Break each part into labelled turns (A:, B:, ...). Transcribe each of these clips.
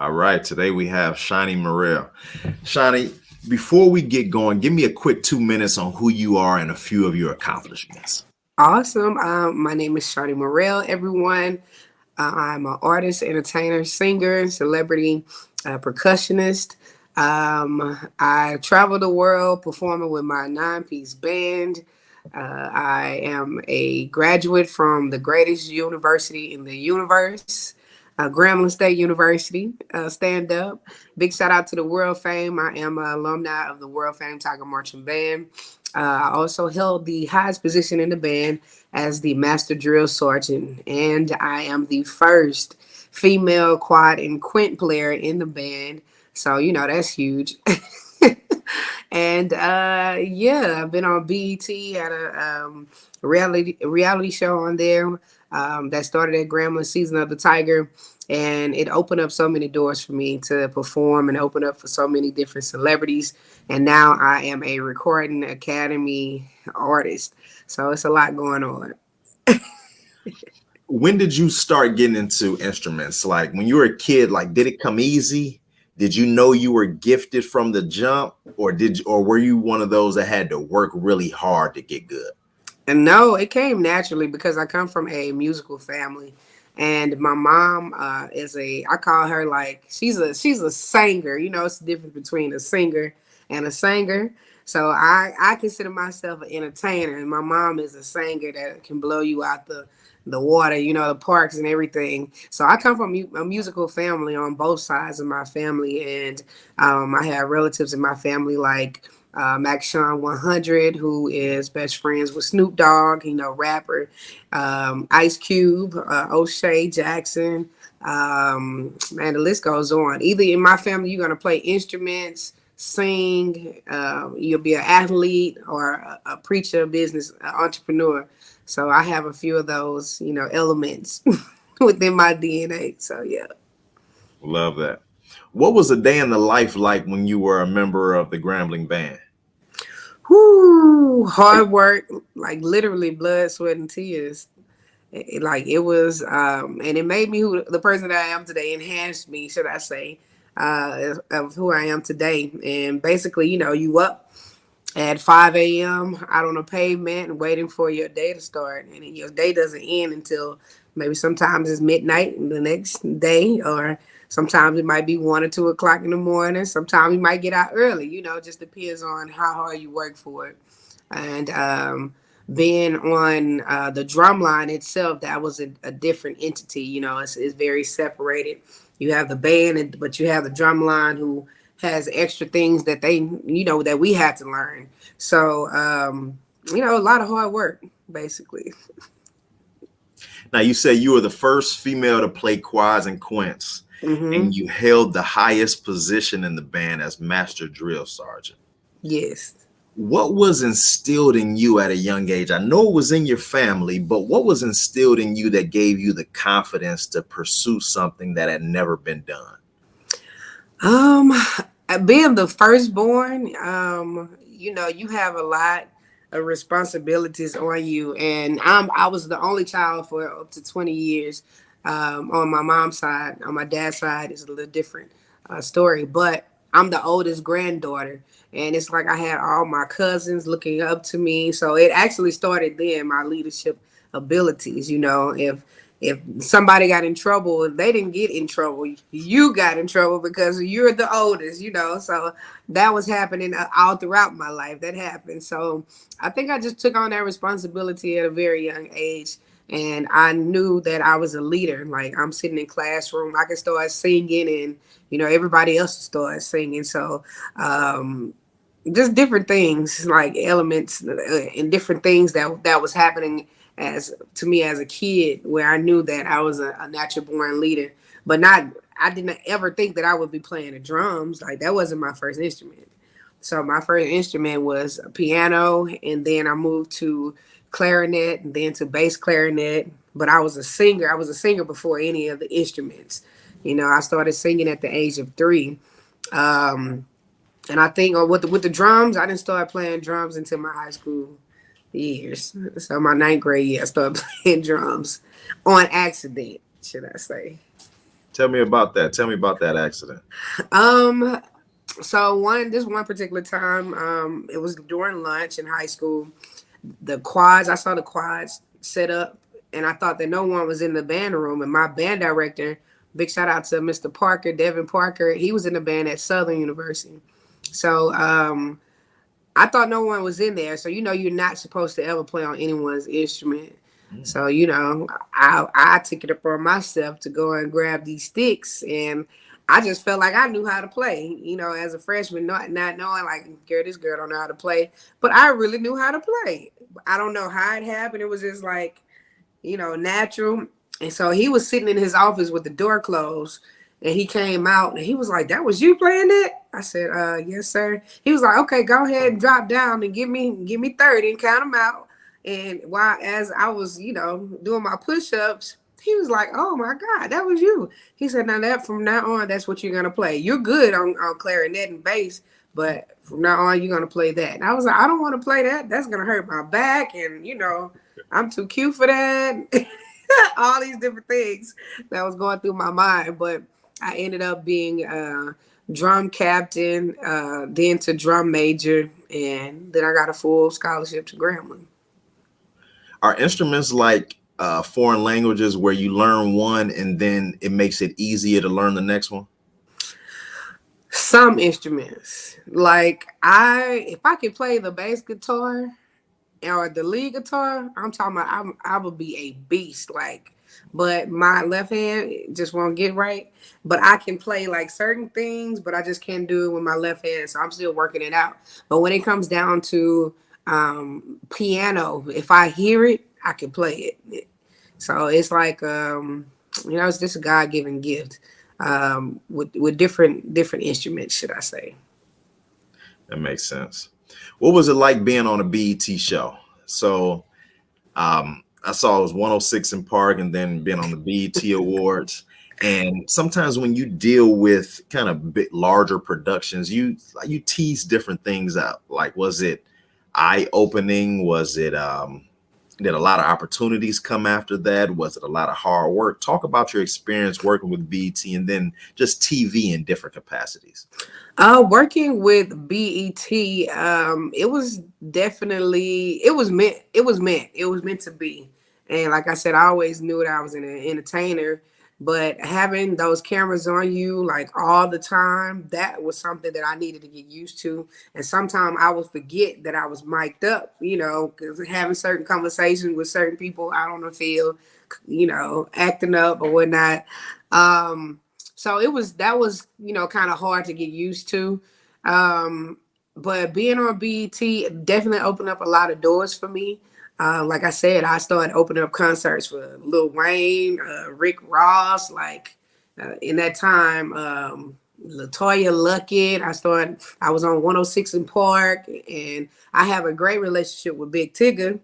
A: All right, today we have Shonnie Murrell. Shonnie, before we get going, give me a quick 2 minutes on who you are and a few of your accomplishments.
B: Awesome. My name is Shonnie Murrell, everyone. I'm an artist, entertainer, singer, celebrity, percussionist. I travel the world performing with my nine-piece band. I am a graduate from the greatest university in the universe, Grambling State University, stand up. Big shout out to the world fame. I am an alumni of the world fame Tiger Marching Band. I also held the highest position in the band as the master drill sergeant, and I am the first female quad and quint player in the band. So that's huge. And yeah, I've been on BET at a reality show on there that started at Grambling Season of the Tiger, and it opened up so many doors for me to perform and open up for so many different celebrities. And now I am a recording academy artist, so it's a lot going on.
A: When did you start getting into instruments? Like when you were a kid, like did it come easy? Did you know you were gifted from the jump, or were you one of those that had to work really hard to get good?
B: And no, it came naturally because I come from a musical family, and my mom is a I call her like she's a singer. It's the difference between a singer and a singer. So I consider myself an entertainer, and my mom is a singer that can blow you out the water, the parks and everything. So I come from a musical family on both sides of my family, and I have relatives in my family like Max Sean 100, who is best friends with Snoop Dogg, rapper, Ice Cube, O'Shea Jackson. Man, the list goes on. Either in my family, you're going to play instruments, sing, you'll be an athlete or a preacher, business entrepreneur. So I have a few of those, elements within my DNA. So yeah.
A: Love that. What was a day in the life like when you were a member of the Grambling band?
B: Whoo, hard work, like literally blood, sweat, and tears. Like it was, and it made me the person that I am today. Enhanced me, should I say, of who I am today. And basically, you up at 5 a.m. out on a pavement waiting for your day to start, and your day doesn't end until maybe sometimes it's midnight the next day, or sometimes it might be 1 or 2 o'clock in the morning. Sometimes you might get out early. Just depends on how hard you work for it. And being on the drum line itself, that was a different entity. It's very separated. You have the band, but you have the drum line who has extra things that that we had to learn. So, a lot of hard work, basically.
A: Now you say you were the first female to play quads and quints,
B: Hmm.
A: and you held the highest position in the band as master drill sergeant.
B: Yes.
A: What was instilled in you at a young age? I know it was in your family, but what was instilled in you that gave you the confidence to pursue something that had never been done?
B: Um, being the firstborn, you have a lot of responsibilities on you, and I was the only child for up to 20 years. On my mom's side, on my dad's side, is a little different story, but I'm the oldest granddaughter, and it's like I had all my cousins looking up to me. So it actually started then, my leadership abilities. If somebody got in trouble, if they didn't get in trouble, you got in trouble because you're the oldest. So that was happening all throughout my life. That happened. So I think I just took on that responsibility at a very young age. And I knew that I was a leader. Like I'm sitting in classroom, I can start singing, and everybody else starts singing. So just different things, like elements and different things that was happening as to me as a kid, where I knew that I was a natural born leader, but not. I didn't ever think that I would be playing the drums. Like that wasn't my first instrument. So my first instrument was a piano, and then I moved to clarinet, and then to bass clarinet. But I was a singer. I was a singer before any of the instruments. I started singing at the age of 3. Um, and I think with the drums, I didn't start playing drums until my high school years. So my ninth grade year, I started playing drums on accident, should I say.
A: Tell me about that. Tell me about that accident.
B: Um, so one particular time, it was during lunch in high school. The quads, I saw the quads set up, and I thought that no one was in the band room. And my band director, big shout out to Mr. Parker, Devin Parker, he was in the band at Southern University. So I thought no one was in there. So you're not supposed to ever play on anyone's instrument.
A: Mm.
B: So I took it upon myself to go and grab these sticks, and I just felt like I knew how to play. As a freshman, not knowing like, girl, this girl don't know how to play, but I really knew how to play. I don't know how it happened. It was just like, natural. And so he was sitting in his office with the door closed, and he came out and he was like, "That was you playing that?" I said, yes, sir." He was like, "Okay, go ahead and drop down and give me 30 and count them out." And while as I was, doing my push-ups, he was like, "Oh my God, that was you." He said, "Now that from now on, that's what you're gonna play. You're good on clarinet and bass, but from now on, you're gonna play that." And I was like, "I don't want to play that. That's gonna hurt my back, and I'm too cute for that." All these different things that was going through my mind, but I ended up being drum captain, then to drum major, and then I got a full scholarship to Grambling.
A: Are instruments like foreign languages where you learn one and then it makes it easier to learn the next one?
B: Some instruments, like if I could play the bass guitar or the lead guitar, I'm talking about I would be a beast. Like, but my left hand just won't get right. But I can play like certain things, but I just can't do it with my left hand. So I'm still working it out. But when it comes down to piano, if I hear it, I can play it. So it's like it's just a God given gift with different instruments, should I say?
A: That makes sense. What was it like being on a BET show? So I saw it was 106 in Park and then being on the BET Awards. And sometimes when you deal with kind of bit larger productions, you tease different things out. Like, was it eye opening? Was it did a lot of opportunities come after that? Was it a lot of hard work? Talk about your experience working with BET and then just TV in different capacities.
B: Working with BET, it was definitely it was meant to be. And like I said, I always knew that I was an entertainer, but having those cameras on you like all the time, that was something that I needed to get used to. And sometimes I would forget that I was mic'd up, because having certain conversations with certain people out on the field, acting up or whatnot. So that was kind of hard to get used to. But being on BET definitely opened up a lot of doors for me. Like I said, I started opening up concerts for Lil Wayne, Rick Ross, like in that time, Latoya Luckett. I was on 106 in Park, and I have a great relationship with Big Tigger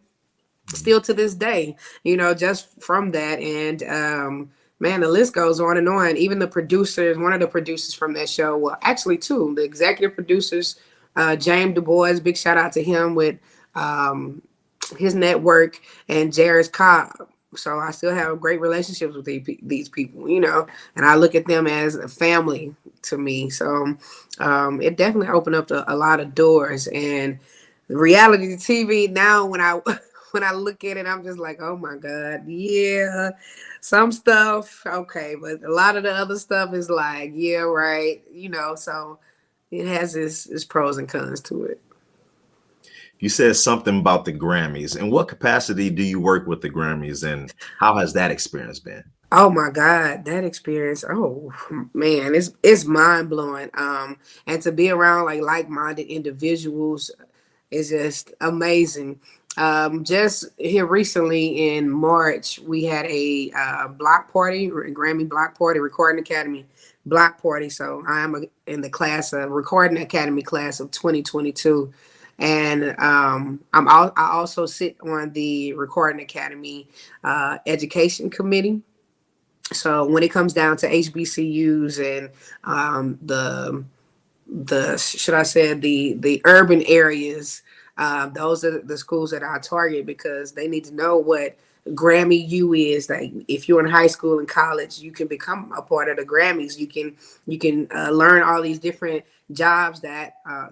B: still to this day, just from that. And man, the list goes on and on. Even the producers, one of the producers from that show, well, actually two, the executive producers, James Du Bois, big shout out to him with um, his network, and Jairus Cobb. So I still have great relationships with these people, and I look at them as a family to me. So it definitely opened up a lot of doors. And reality TV now, when I when I look at it, I'm just like, oh my God, yeah. Some stuff, okay, but a lot of the other stuff is like, yeah, right, so it has its pros and cons to it.
A: You said something about the Grammys. In what capacity do you work with the Grammys and how has that experience been?
B: Oh my God, that experience. Oh man, it's mind blowing. And to be around like-minded individuals is just amazing. Just here recently in March, we had a block party, Grammy block party, Recording Academy block party. So I am in the class of Recording Academy class of 2022. And I also sit on the Recording Academy education committee. So when it comes down to HBCUs and the should I say the urban areas, those are the schools that I target because they need to know what Grammy U is. Like if you're in high school and college, you can become a part of the Grammys. You can learn all these different jobs that are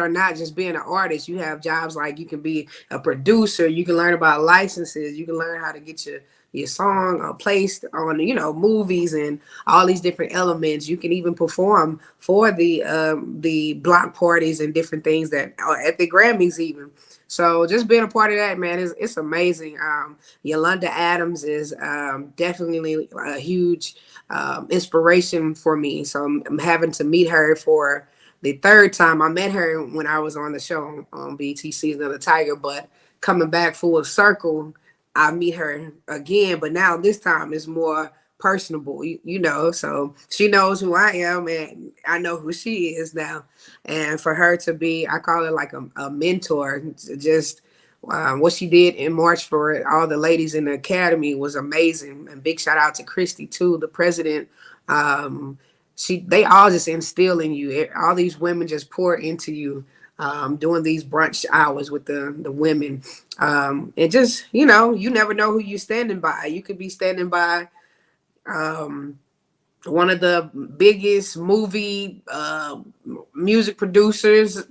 B: not just being an artist. You have jobs like you can be a producer. You can learn about licenses. You can learn how to get your song placed on movies and all these different elements. You can even perform for the block parties and different things that are at the Grammys even. So just being a part of that, man, it's amazing. Yolanda Adams is definitely a huge inspiration for me. So I'm having to meet her for the third time. I met her when I was on the show on BT Season of the Tiger, but coming back full circle, I meet her again, but now this time it's more personable, so she knows who I am and I know who she is now. And for her to be, I call her like a mentor, just what she did in March for all the ladies in the academy was amazing. And big shout out to Christy too, the president. They all just instill in you. All these women just pour into you, doing these brunch hours with the women. And just, you never know who you're standing by. You could be standing by one of the biggest movie music producers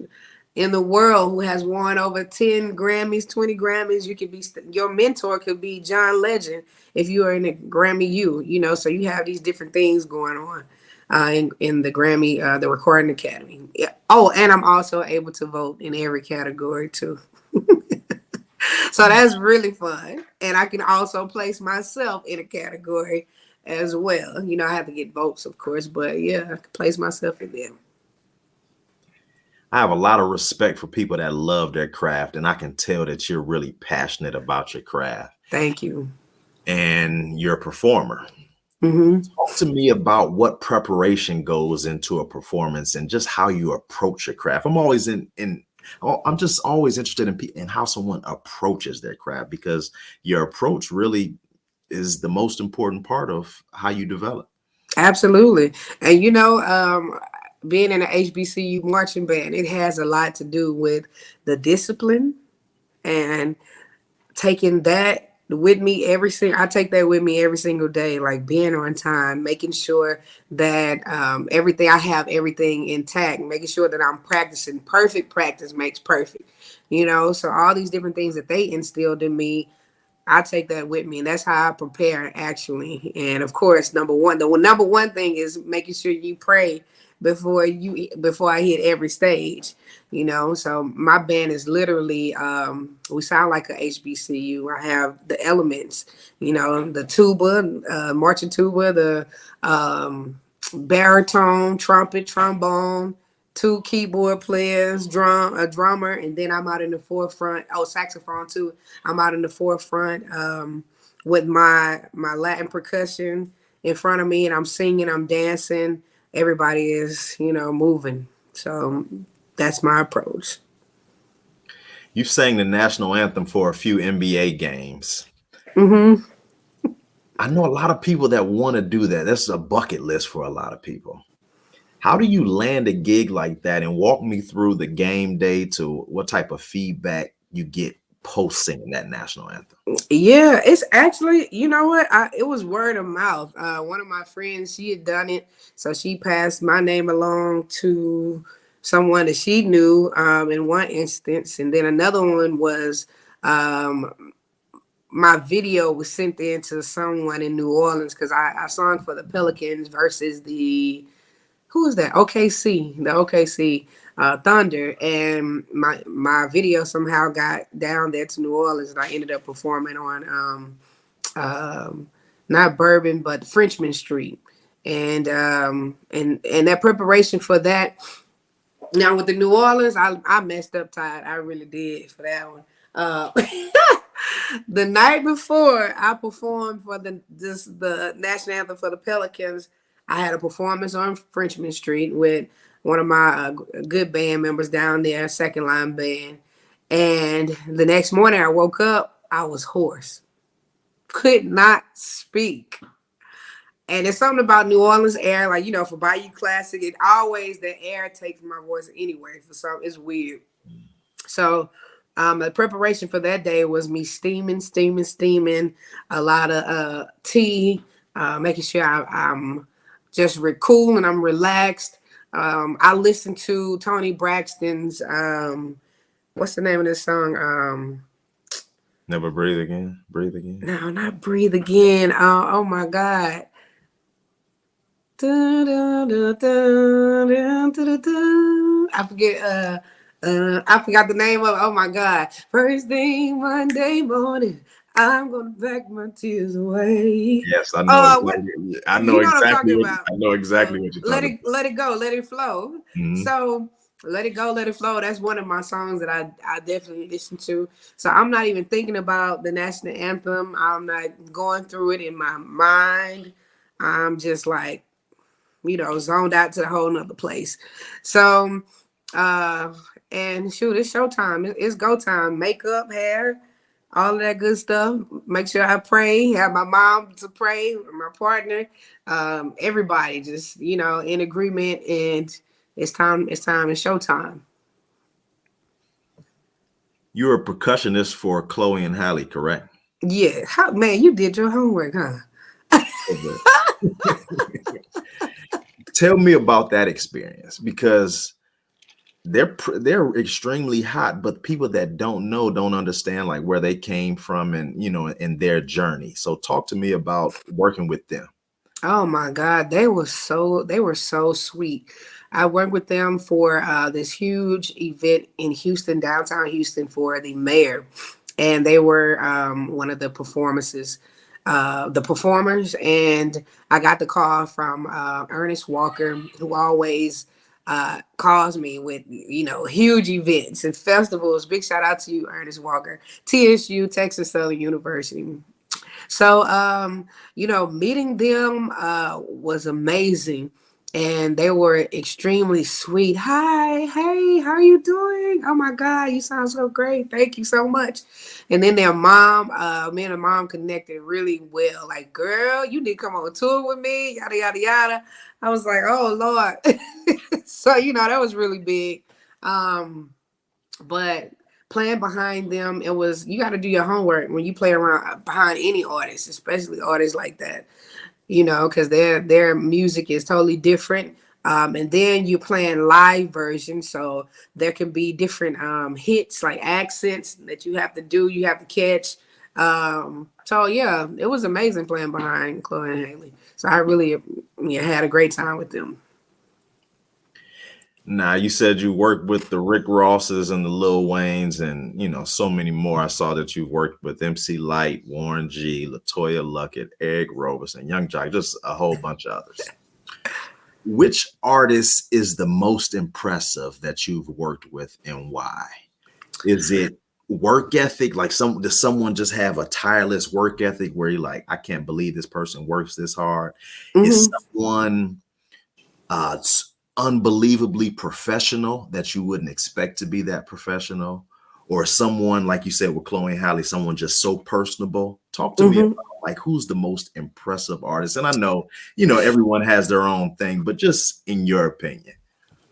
B: in the world who has won over 10 Grammys, 20 Grammys. You could be, your mentor could be John Legend if you are in a Grammy so you have these different things going on in the Grammy, the Recording Academy. Yeah. Oh, and I'm also able to vote in every category too. So that's really fun. And I can also place myself in a category as well. I have to get votes, of course, but yeah, I can place myself in there.
A: I have a lot of respect for people that love their craft, and I can tell that you're really passionate about your craft.
B: Thank you.
A: And you're a performer.
B: Mm-hmm.
A: Talk to me about what preparation goes into a performance and just how you approach your craft. I'm just always interested in how someone approaches their craft, because your approach really is the most important part of how you develop.
B: Absolutely. And being in an HBCU marching band, it has a lot to do with the discipline and taking that with me I take that with me every single day, like being on time, making sure that everything intact, making sure that I'm practicing. Perfect practice makes perfect, so all these different things that they instilled in me, I take that with me, and that's how I prepare actually. And of course, the number one thing is making sure you pray before I hit every stage. So my band is literally we sound like a HBCU. I have the elements, the tuba, marching tuba, the baritone, trumpet, trombone, two keyboard players, a drummer, and then I'm out in the forefront. Oh, saxophone too. I'm out in the forefront with my Latin percussion in front of me, and I'm singing, I'm dancing. Everybody is, moving. So that's my approach.
A: You sang the national anthem for a few NBA games.
B: Mm-hmm.
A: I know a lot of people that want to do that. That's a bucket list for a lot of people. How do you land a gig like that, and walk me through the game day to what type of feedback you get post singing that national anthem?
B: Yeah, it's actually, you know what? It was word of mouth. One of my friends, she had done it, so she passed my name along to someone that she knew in one instance, and then another one was my video was sent in to someone in New Orleans because I sung for the Pelicans versus who is that? The OKC Thunder, and my video somehow got down there to New Orleans, and I ended up performing on not Bourbon but Frenchman Street, and that preparation for that. Now with the New Orleans, I messed up, Todd. I really did for that one. The night before I performed for the national anthem for the Pelicans, I had a performance on Frenchman Street with one of my good band members down there, second line band. And the next morning I woke up, I was hoarse, could not speak. And it's something about New Orleans air, like, for Bayou Classic, the air takes my voice anyway. For some, it's weird. So The preparation for that day was me steaming a lot of tea, making sure I'm just cool and I'm relaxed. I listened to Tony Braxton's what's the name of this song?
A: Never breathe again. Breathe again.
B: No, not Breathe Again. Oh my God. I forget I forgot the name of it. Oh my God. First thing Monday morning, I'm gonna back my tears away.
A: Yes, I know
B: What
A: exactly. I know
B: you know what I'm
A: exactly
B: talking
A: what
B: about?
A: I know exactly what you're talking about.
B: Let it go, let it flow.
A: Mhm.
B: So let it go, let it flow. That's one of my songs that I definitely listen to. So I'm not even thinking about the national anthem. I'm not going through it in my mind. I'm just like, zoned out to a whole nother place. So, uh, and shoot, it's showtime. It's go time. Makeup, hair, all of that good stuff. Make sure I pray. Have my mom to pray, my partner, everybody just in agreement. And it's time. It's time. It's showtime.
A: You're a percussionist for Chloe and Halle, correct?
B: Yeah, man, you did your homework, huh?
A: Okay. Tell me about that experience because they're extremely hot, but people that don't know don't understand like where they came from and in their journey. So talk to me about working with them.
B: Oh my God, they were so sweet. I worked with them for this huge event in Houston, downtown Houston, for the mayor, and they were one of the the performers. And I got the call from Ernest Walker, who always calls me with huge events and festivals. Big shout out to you, Ernest Walker, TSU, Texas Southern University. So, meeting them was amazing. And they were extremely sweet. Hi, hey, how are you doing? Oh my God, you sound so great. Thank you so much. And then their mom, me and the mom connected really well. Like, girl, you need to come on tour with me, yada, yada, yada. I was like, oh Lord. So, that was really big. Um, but playing behind them, it was, you got to do your homework when you play around behind any artist, especially artists like that, because their music is totally different. And then you playing live versions, so there can be different hits like accents that you have to do, you have to catch. So yeah, it was amazing playing behind Chloe and Haley. So I really had a great time with them.
A: Now, you said you worked with the Rick Rosses and the Lil Waynes and, so many more. I saw that you worked with MC Light, Warren G, Latoya Luckett, Eric Roberson, Young Jock, just a whole bunch of others. Which artist is the most impressive that you've worked with and why? Is it work ethic? Like does someone just have a tireless work ethic where you're like, I can't believe this person works this hard? Is
B: Hmm.
A: someone unbelievably professional that you wouldn't expect to be that professional, or someone like you said with Chloe and Halle, someone just so personable? Talk to me
B: Hmm.
A: about like who's the most impressive artist. And I know everyone has their own thing, but just in your opinion.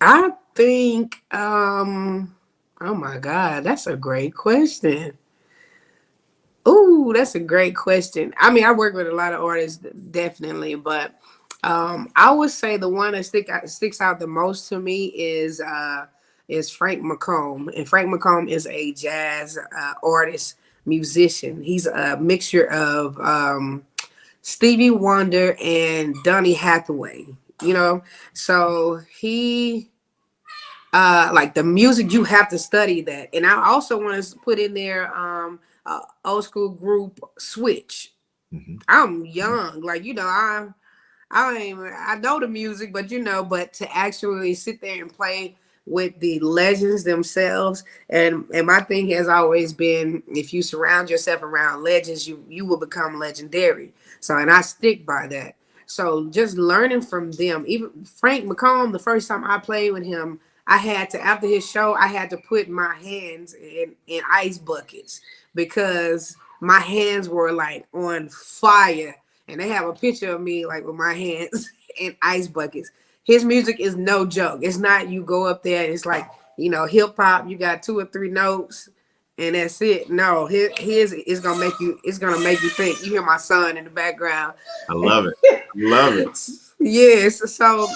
B: I think, oh my God, that's a great question. Ooh, that's a great question. I mean, I work with a lot of artists, definitely, but I would say the one that sticks out the most to me is Frank McComb, and Frank McComb is a jazz artist, musician. He's a mixture of Stevie Wonder and Donny Hathaway. You know, so he like the music, you have to study that. And I also want to put in there old school group Switch.
A: Mhm.
B: I'm young, like I know the music, but but to actually sit there and play with the legends themselves, and my thing has always been, if you surround yourself around legends, you will become legendary. So, and I stick by that. So just learning from them, even Frank McComb, the first time I played with him, I had to, after his show, I had to put my hands in ice buckets because my hands were like on fire, and they have a picture of me like with my hands in ice buckets. His music is no joke. It's not, you go up there and it's like, hip hop, you got two or three notes and that's it. No, his is gonna make you. It's gonna make you think. You hear my son in the background.
A: I love it. I love it.
B: Yes. So,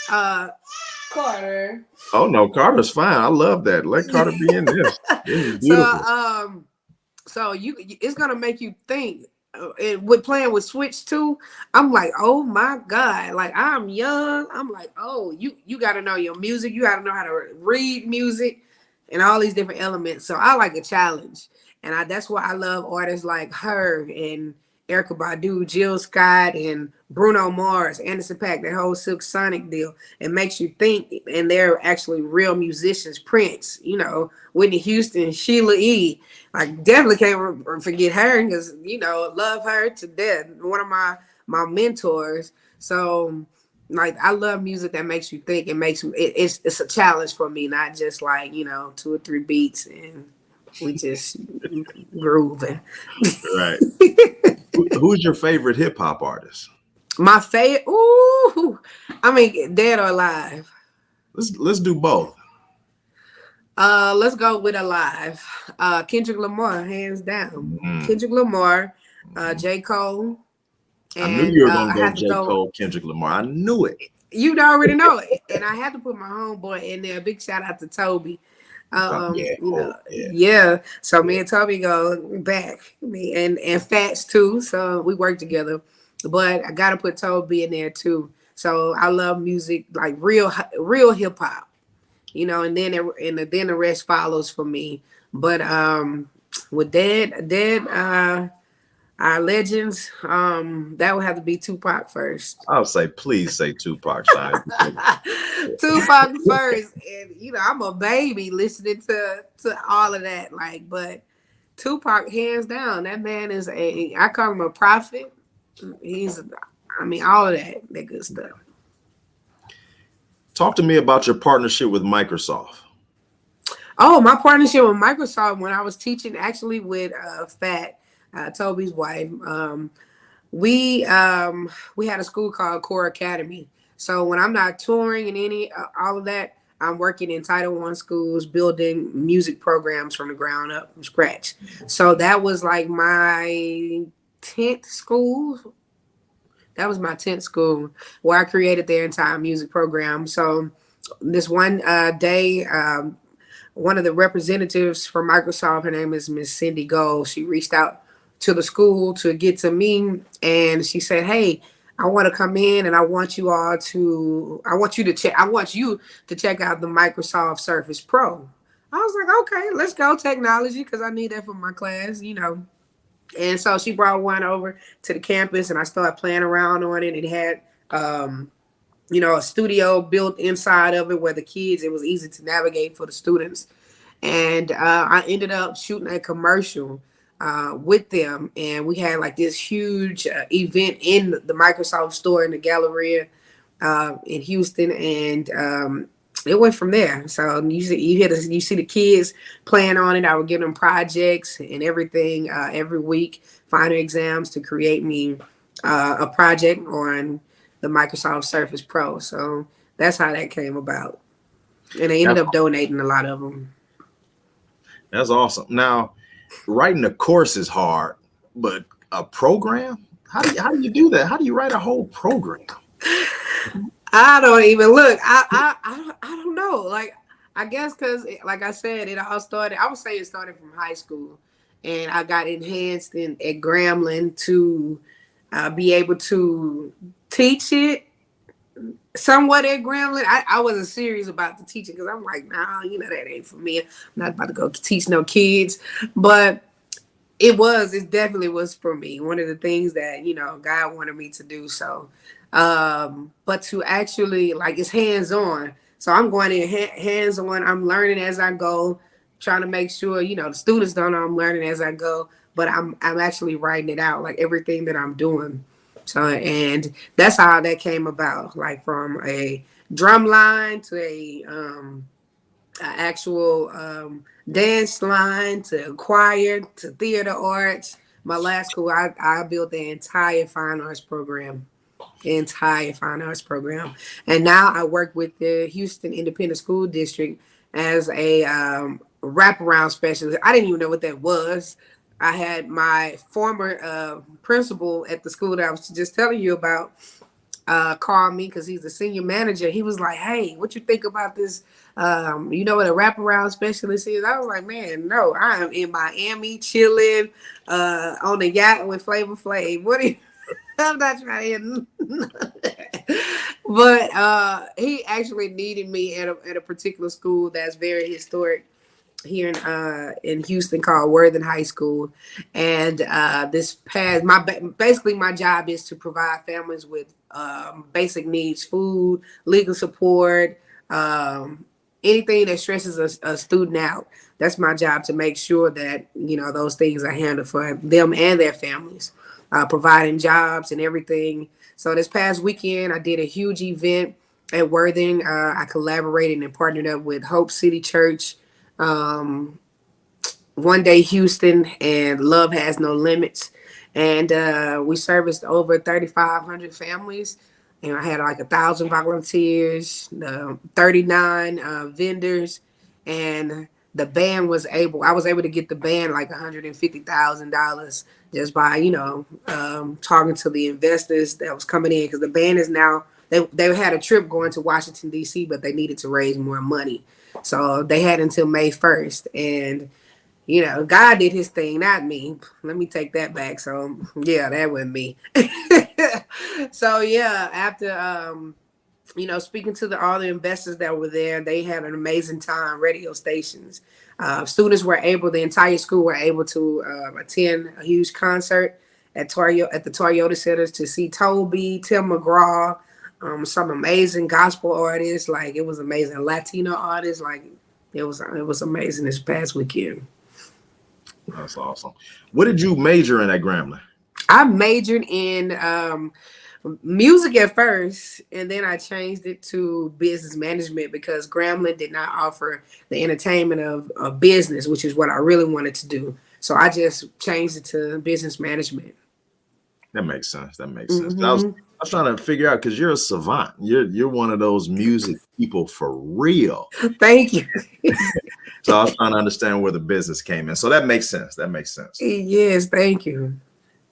B: uh, Carter.
A: Oh no, Carter's fine. I love that. Let Carter be in this. This is
B: So,
A: beautiful.
B: so it's gonna make you think. And with playing with Switch too, I'm like, oh my God, like I'm young. I'm like, oh, you got to know your music. You got to know how to read music and all these different elements. So I like a challenge, and that's why I love artists like her and Erykah Badu, Jill Scott, and Bruno Mars, Anderson .Paak, that whole Silk Sonic deal. It makes you think, and they're actually real musicians. Prince, Whitney Houston, Sheila E. Like definitely can't forget her because love her to death. One of my mentors. So like I love music that makes you think. It makes it's a challenge for me, not just like 2 or 3 beats and we just grooving.
A: Right. Who's your favorite hip hop artist?
B: My favorite, ooh, I mean, dead or alive.
A: Let's do both.
B: Let's go with alive. Kendrick Lamar, hands down.
A: Mm.
B: Kendrick Lamar, J. Cole,
A: I knew
B: and
A: you were gonna
B: I
A: go
B: have to
A: J.
B: throw.
A: Cole, Kendrick Lamar. I knew it.
B: You already know it, and I had to put my homeboy in there. Big shout out to Toby.
A: Yeah, yeah.
B: Yeah. So me
A: Yeah.
B: and Toby go back. Me and Fats too. So we work together. But I gotta put Toby in there too. So I love music like real hip hop. And then the rest follows for me. But with dead our legends, that would have to be Tupac first.
A: I'll say, please say Tupac side.
B: Tupac first, and I'm a baby listening to all of that. Like, but Tupac, hands down, that man is I call him a prophet. He's, I mean, all of that good stuff.
A: Talk to me about your partnership with Microsoft.
B: Oh, my partnership with Microsoft when I was teaching actually with Fat, Toby's wife. We had a school called Core Academy. So when I'm not touring and all of that, I'm working in Title I schools, building music programs from the ground up, from scratch. So that was like my 10th school. That was my 10th school where I created their entire music program. So this one day, one of the representatives from Microsoft, her name is Miss Cindy Gold. She reached out to the school to get to me, and she said, "Hey, I want to come in, and I want you to check out the Microsoft Surface Pro." I was like, "Okay, let's go technology because I need that for my class." And so she brought one over to the campus, and I started playing around on it. It had a studio built inside of it where it was easy to navigate for the students. And I ended up shooting a commercial with them. And we had like this huge event in the Microsoft store in the Galleria in Houston. And it went from there. So you see the kids playing on it. I would give them projects and everything every week, final exams to create me a project on the Microsoft Surface Pro. So that's how that came about. And they ended up donating a lot of them.
A: That's awesome. Now, writing a course is hard, but a program? How do you do that? How do you write a whole program?
B: I don't even look. I don't know. Like I guess because like I said, it all started. I would say it started from high school, and I got enhanced at Grambling to be able to teach it somewhat at Grambling. I wasn't serious about the teaching because I'm like, nah, that ain't for me. I'm not about to go teach no kids. But it definitely was for me. One of the things that, God wanted me to do. So, but to actually like it's hands on. So I'm going in hands on. I'm learning as I go, trying to make sure, the students don't know I'm learning as I go, but I'm actually writing it out, like everything that I'm doing. So, and that's how that came about, like from a drum line to a actual dance line to choir to theater arts. My last school, I built the entire fine arts program. And now I work with the Houston Independent School District as a wraparound specialist. I didn't even know what that was. I had my former principal at the school that I was just telling you about called me because he's the senior manager. He was like, "Hey, what you think about this? You know what a wraparound specialist is?" I was like, "Man, no, I am in Miami chilling on the yacht with Flavor Flav. What are you?" I'm not trying to. But he actually needed me at a particular school that's very historic here in Houston called Worthing High School. And this past basically my job is to provide families with basic needs, food, legal support, anything that stresses a student out. That's my job, to make sure that those things are handled for them and their families, providing jobs and everything. So this past weekend I did a huge event at Worthing. I collaborated and partnered up with Hope City Church, One Day Houston, and Love Has No Limits. And we serviced over 3,500 families. And I had like 1,000 volunteers, 39 vendors, and the band I was able to get the band like $150,000 just by, talking to the investors that was coming in, because the band is now, they had a trip going to Washington, D.C., but they needed to raise more money. So they had until May 1st. And God did his thing, not me. Let me take that back. So yeah, that wasn't me. So yeah, after speaking to all the investors that were there, they had an amazing time. Radio stations, students were able, the entire school were able to attend a huge concert at the Toyota Centers to see Toby, Tim McGraw, some amazing gospel artists. Like, it was amazing. Latino artists. Like, it was amazing this past weekend.
A: That's awesome. What did you major in at Grambling?
B: I majored in music at first, and then I changed it to business management because Grambling did not offer the entertainment of business, which is what I really wanted to do. So I just changed it to business management.
A: That makes sense. Mm-hmm. I was trying to figure out, because you're a savant. You're one of those music people for real.
B: Thank you.
A: So I was trying to understand where the business came in. So that makes sense.
B: Yes, thank you.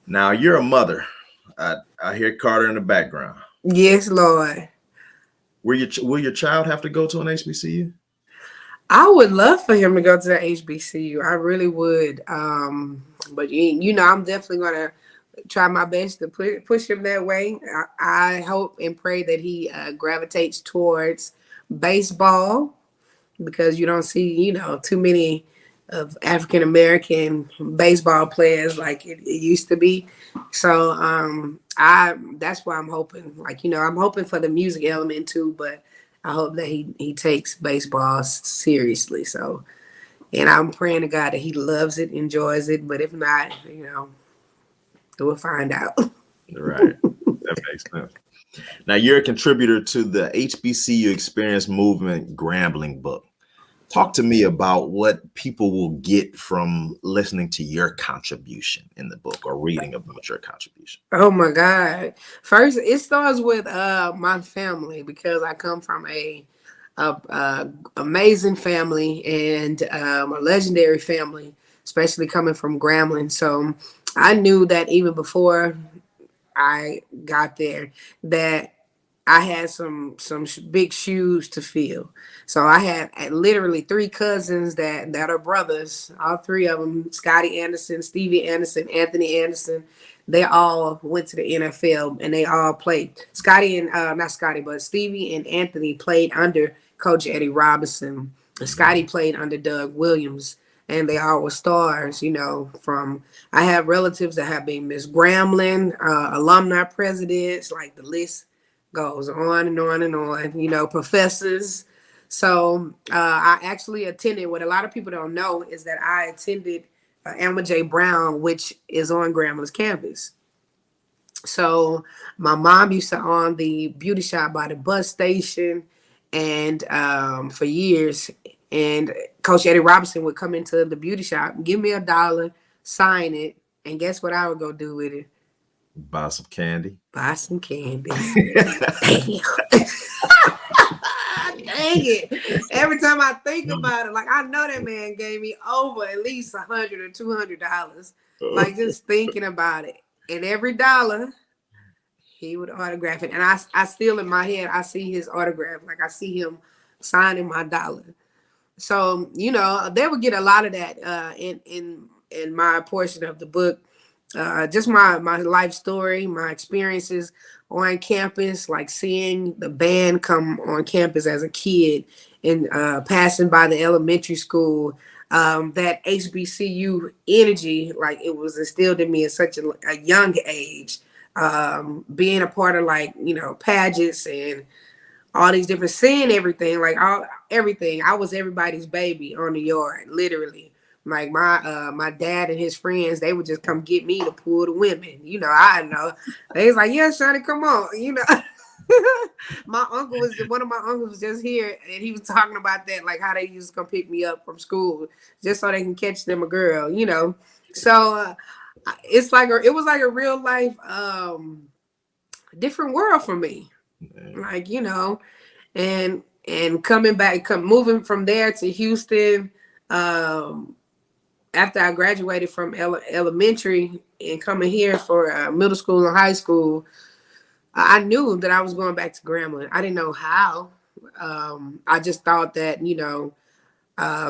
A: Now, you're a mother. I hear Carter in the background.
B: Yes, Lord.
A: Will your child have to go to an HBCU?
B: I would love for him to go to the HBCU. I really would. But I'm definitely gonna try my best to push him that way. I hope and pray that he gravitates towards baseball, because you don't see, too many of African American baseball players like it used to be. So that's why I'm hoping. Like, I'm hoping for the music element too, but I hope that he takes baseball seriously. So, and I'm praying to God that he loves it, enjoys it. But if not, we'll find out.
A: Right. That makes sense. Now, you're a contributor to the HBCU Experience Movement Grambling book. Talk to me about what people will get from listening to your contribution in the book or reading about your contribution.
B: Oh my God. First, it starts with my family, because I come from a amazing family, and a legendary family, especially coming from Grambling. So I knew that even before I got there, that I had some big shoes to fill. So I had literally 3 cousins that are brothers, all 3 of them, Scotty Anderson, Stevie Anderson, Anthony Anderson. They all went to the NFL, and they all played. Not Scotty, but Stevie and Anthony played under Coach Eddie Robinson. Scotty played under Doug Williams, and they all were stars, I have relatives that have been Miss Grambling, alumni presidents, like the list goes on and on and on, professors. So I actually attended, what a lot of people don't know is that I attended Alma J. Brown, which is on Grambling's campus. So my mom used to own the beauty shop by the bus station, and for years, and Coach Eddie Robinson would come into the beauty shop, give me $1, sign it, and guess what I would go do with it?
A: Buy some candy.
B: Damn. dang it. Every time I think about it, like I know that man gave me over at least $100 or $200. Like just thinking about it. And every dollar he would autograph it. And I still in my head, I see his autograph. Like I see him signing my dollar. So, you know, they would get a lot of that in my portion of the book. Just my life story, my experiences on campus, like seeing the band come on campus as a kid and passing by the elementary school, that HBCU energy, like it was instilled in me at such a young age. Being a part of like, you know, pageants and all these different, seeing everything, like everything. I was everybody's baby on the yard, literally. Like my dad and his friends, they would just come get me to pull the women. You know, I know. They was like, yeah, Shonnie, come on. You know. One of my uncles was just here and he was talking about that, like how they used to come pick me up from school just so they can catch them a girl, you know. So it's like it was like a real life different world for me. Like, you know, and coming back, moving from there to Houston, after I graduated from elementary and coming here for middle school and high school, I knew that I was going back to Grambling. I didn't know how. I just thought that, you know,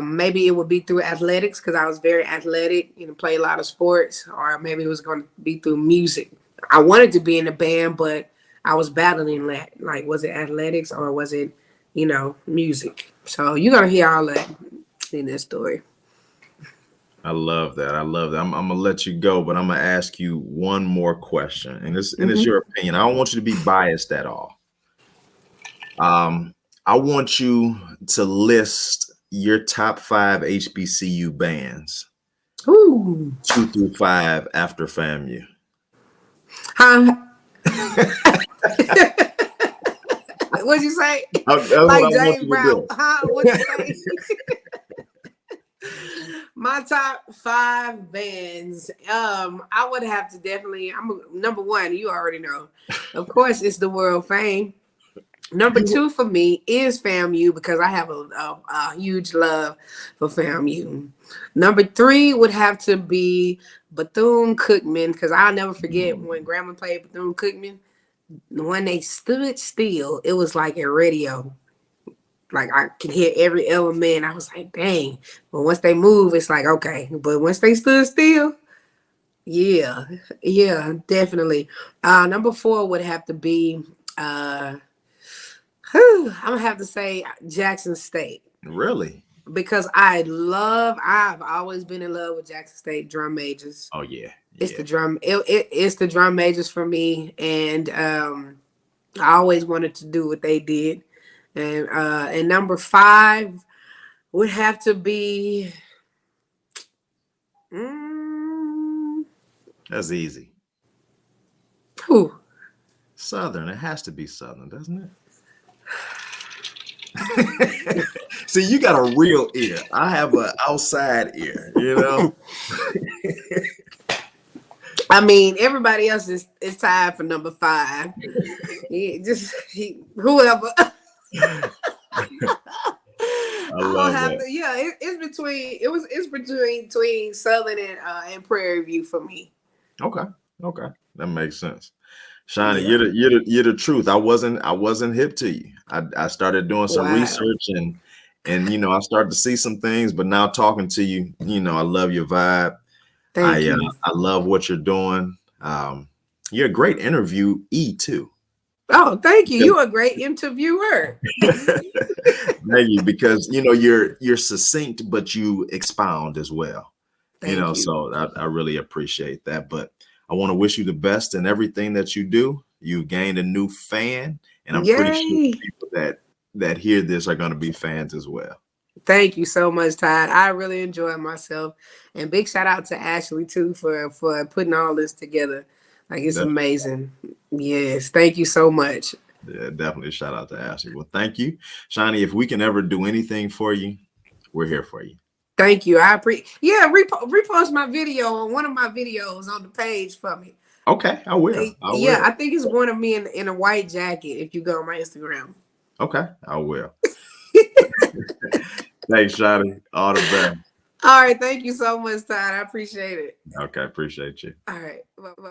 B: maybe it would be through athletics because I was very athletic, you know, play a lot of sports, or maybe it was going to be through music. I wanted to be in the band, but I was battling that. Like, was it athletics or was it, you know, music? So you're going to hear all that in this story.
A: I love that. I love that. I'm gonna let you go, but I'm gonna ask you one more question, and it's your opinion. I don't want you to be biased at all. I want you to list your top 5 HBCU bands.
B: Ooh.
A: 2 through 5 after FAMU.
B: Huh? What'd you say? Like James Brown. Huh? What'd you say? My top 5 bands. I would have to definitely. Number 1. You already know. Of course, it's the world fame. Number 2 for me is FAMU because I have a huge love for FAMU. Number 3 would have to be Bethune-Cookman because I'll never forget when Grandma played Bethune-Cookman. When they stood still, it was like a radio. Like I could hear every element. I was like, dang. But once they move, it's like, okay. But once they stood still, yeah, definitely. Number 4 would have to be, I'm gonna have to say Jackson State.
A: Really?
B: Because I've always been in love with Jackson State drum majors.
A: Oh yeah.
B: It's the drum. It's the drum majors for me, and I always wanted to do what they did. And number 5 would have to be.
A: That's easy.
B: Who?
A: Southern. It has to be Southern, doesn't it? See, you got a real ear. I have an outside ear, you know.
B: I mean, everybody else is tied for number 5. Whoever. I love that. It's between Southern and Prairie View for me.
A: Okay, that makes sense. Shonnie, you're the truth. I wasn't hip to you. I started doing some research and you know I started to see some things, but now talking to you, you know I love your vibe.
B: Thank you.
A: I love what you're doing. You're a great interviewee too.
B: Oh, thank you. You're a great interviewer.
A: Thank you, because you know you're succinct, but you expound as well.
B: Thank you.
A: So I really appreciate that. But I want to wish you the best in everything that you do. You gained a new fan, and I'm pretty sure people that hear this are going to be fans as well.
B: Thank you so much, Todd. I really enjoyed myself, and big shout out to Ashley too for putting all this together. Like it's amazing. Yes, thank you so much.
A: Yeah, definitely shout out to Ashley. Well, thank you, Shonnie. If we can ever do anything for you, we're here for you.
B: Thank you. I appreciate. Yeah, repost my video on one of my videos on the page for me.
A: Okay, I will.
B: I think it's one of me in a white jacket. If you go on my Instagram.
A: Okay, I will. Thanks, Shonnie. All the best.
B: All right. Thank you so much, Todd. I appreciate it.
A: Okay, appreciate you.
B: All right. Bye-bye.